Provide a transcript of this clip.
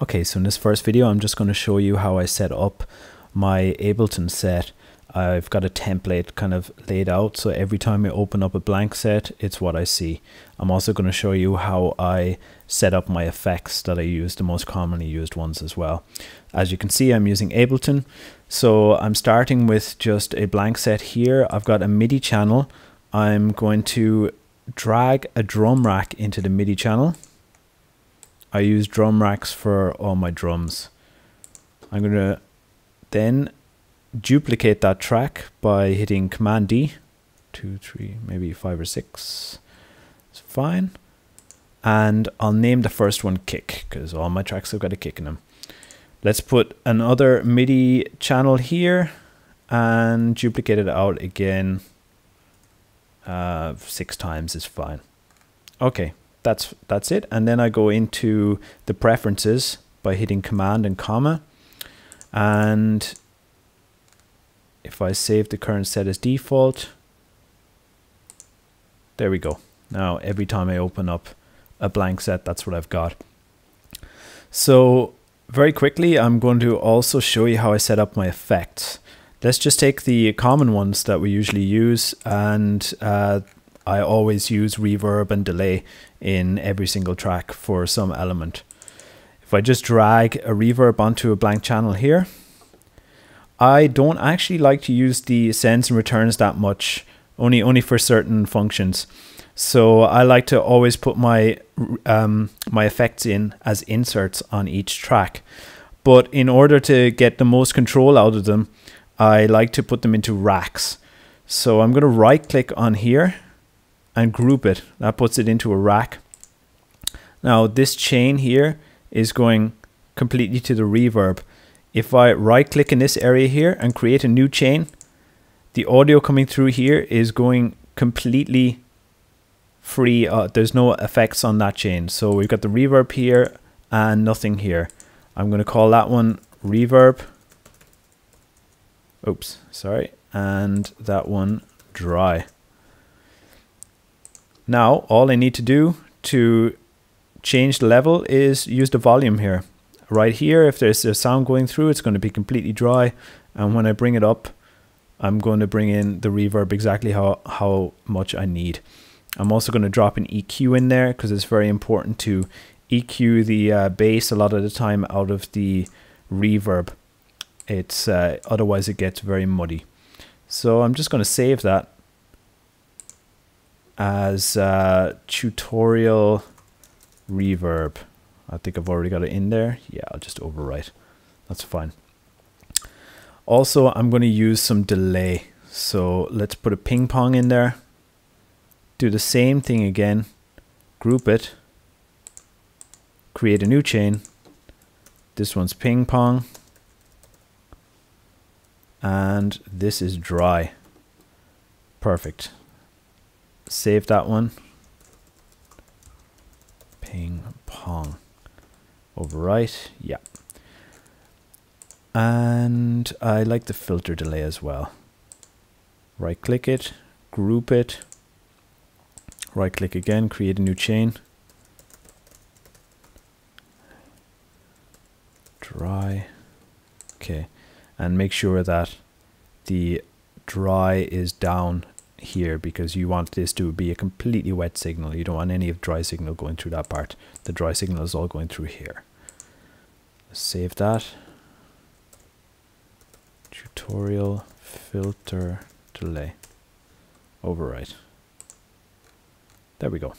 Okay, so in this first video, I'm just going to show you how I set up my Ableton set. I've got a template kind of laid out, so every time I open up a blank set, it's what I see. I'm also going to show you how I set up my effects that I use, the most commonly used ones as well. As you can see, I'm using Ableton. So I'm starting with just a blank set here. I've got a MIDI channel. I'm going to drag a drum rack into the MIDI channel. I use drum racks for all my drums. I'm going to then duplicate that track by hitting Command D. 2, 3, maybe 5 or 6. It's fine. And I'll name the first one Kick, because all my tracks have got a kick in them. Let's put another MIDI channel here and duplicate it out again. 6 times is fine. Okay. That's it. And then I go into the preferences by hitting Command and comma. And if I save the current set as default, there we go. Now every time I open up a blank set, that's what I've got. So very quickly, I'm going to also show you how I set up my effects. Let's just take the common ones that we usually use, and I always use reverb and delay in every single track for some element. If I just drag a reverb onto a blank channel here, I don't actually like to use the sends and returns that much, only for certain functions. So I like to always put my my effects in as inserts on each track. But in order to get the most control out of them, I like to put them into racks. So I'm going to right click on here and group it. That puts it into a rack. Now this chain here is going completely to the reverb. If I right click in this area here and create a new chain, the audio coming through here is going completely free. There's no effects on that chain. So we've got the reverb here and nothing here. I'm going to call that one reverb. Oops, sorry. And that one dry. Now, all I need to do to change the level is use the volume here. Right here, if there's a sound going through, it's going to be completely dry. And when I bring it up, I'm going to bring in the reverb exactly how much I need. I'm also going to drop an EQ in there because it's very important to EQ the bass a lot of the time out of the reverb. It's otherwise it gets very muddy. So I'm just going to save that as tutorial reverb. I think I've already got it in there. Yeah, I'll just overwrite. That's fine. Also, I'm going to use some delay. So let's put a ping pong in there. Do the same thing again. Group it. Create a new chain. This one's ping pong. And this is dry. Perfect. Save that one. Ping pong. Overwrite. Yeah. And I like the filter delay as well. Right click it. Group it. Right click again. Create a new chain. Dry. Okay. And make sure that the dry is down here because you want this to be a completely wet signal. You don't want any of dry signal going through that part. The dry signal is all going through here. Save that. Tutorial filter delay. Overwrite. There we go.